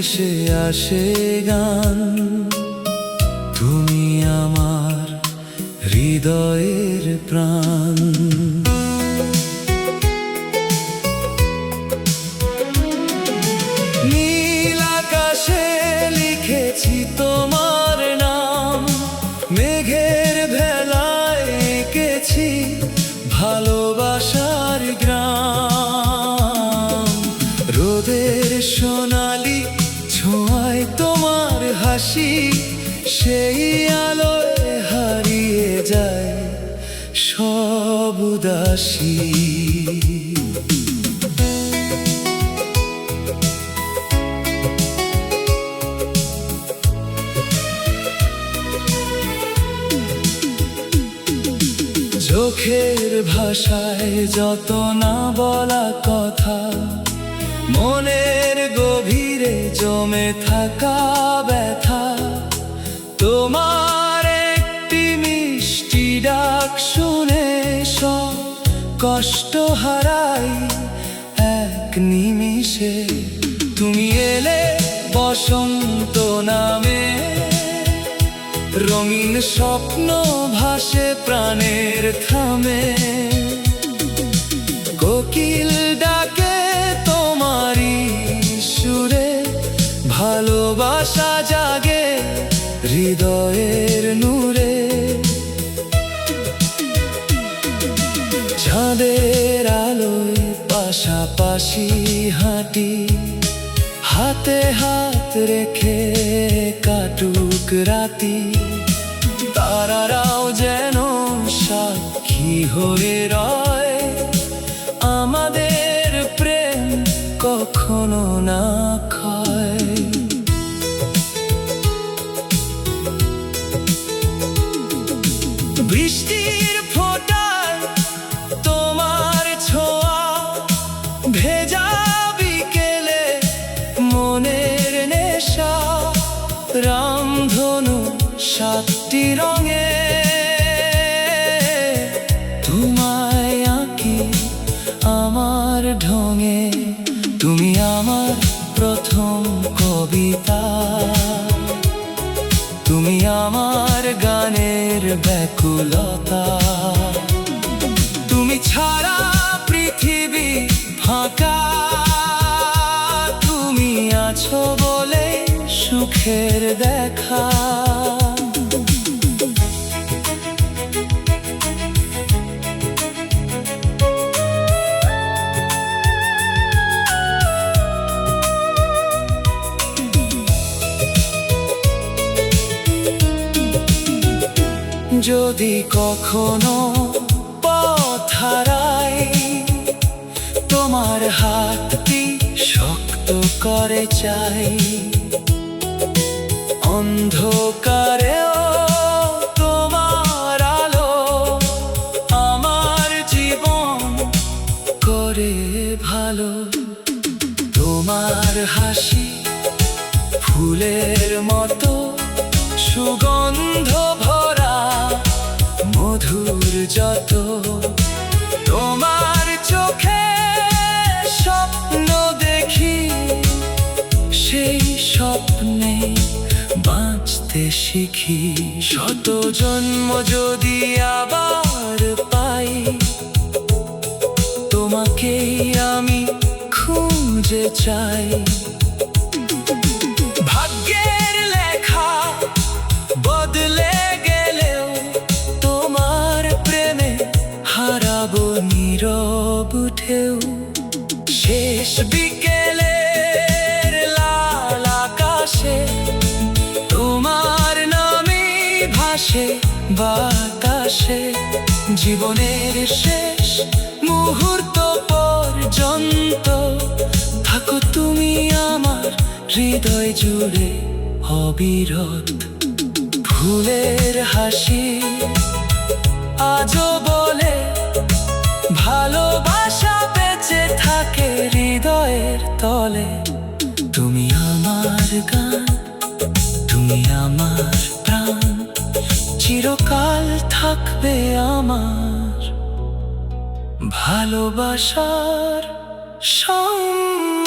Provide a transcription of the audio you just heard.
ভেসে আসে গান, তুমি আমার হৃদয়ের প্রাণ। নীল আকাশে লিখেছি তোমার নাম, মেঘের ভেলায় এঁকেছি ভালোবাসার গ্রাম। রোদের সোনালি ছোঁয়ায় তোমার হাসি, সেই আলোয় হারিয়ে যায় সব উদাসী। চোখের ভাষায় যত না বলা কথা, মনের গভীরে জমে থাকা ব্যথা, তোমার একটি মিষ্টি ডাক শুনে সব কষ্ট হারাই এক নিমিষে। তুমি এলে বসন্ত নামে, রঙিন স্বপ্ন ভাসে প্রাণের থামে। কোকিল ডাকে তোমারই সুরে, ভালোবাসা জাগে হৃদয়ের নূরে। চাঁদের আলোয় পাশাপাশি হাঁটি, হাতে হাত রেখে কাটুক রাতি। তারারাও যেন সাক্ষী হয়ে রয়, আমাদের প্রেম কখনো না ক্ষয়। বৃষ্টির ফোঁটায় তোমার ছোঁয়া, ভেজা বিকেলে মনের নেশা। রামধনু সাতটি রঙে তোমায় আঁকি আমার ঢঙে। তুমি আমার প্রথম কবিতা, তুমি আমার গানের ব্যাকুলতা। তুমি ছাড়া পৃথিবী ফাঁকা, তুমি আছো বলে সুখের দেখা। যদি কখনো পথ হারাই, তোমার হাতটি শক্ত করে চাই। অন্ধকারেও তোমার আলো আমার জীবন করে ভালো। তোমার হাসি ফুলের মতো সুগন্ধ ভরা, মধুর যত। তোমার চোখে স্বপ্ন দেখি, সেই স্বপ্নে বাঁচতে শিখি। শত জন্ম যদি আবার পাই, তোমাকেই আমি খুঁজে চাই। ভাগ্যের লেখা বদলে গেলেও তোমার প্রেমে হারাবো নীরব ঢেউ। শেষ বিকেলের লাল আকাশে তোমার নামে ভাসে বাতাসে। জীবনের শেষ মুহূর্ত পর্যন্ত থাকো তুমি আমার হৃদয় জুড়ে অবিরত। ফুলের হাসি আজও বলে, ভালোবাসা বেঁচে থাকে হৃদয়ের তলে। তুমি আমার গান, তুমি আমার প্রাণ, চিরকাল থাকবে আমার ভালোবাসার সঙ্গ।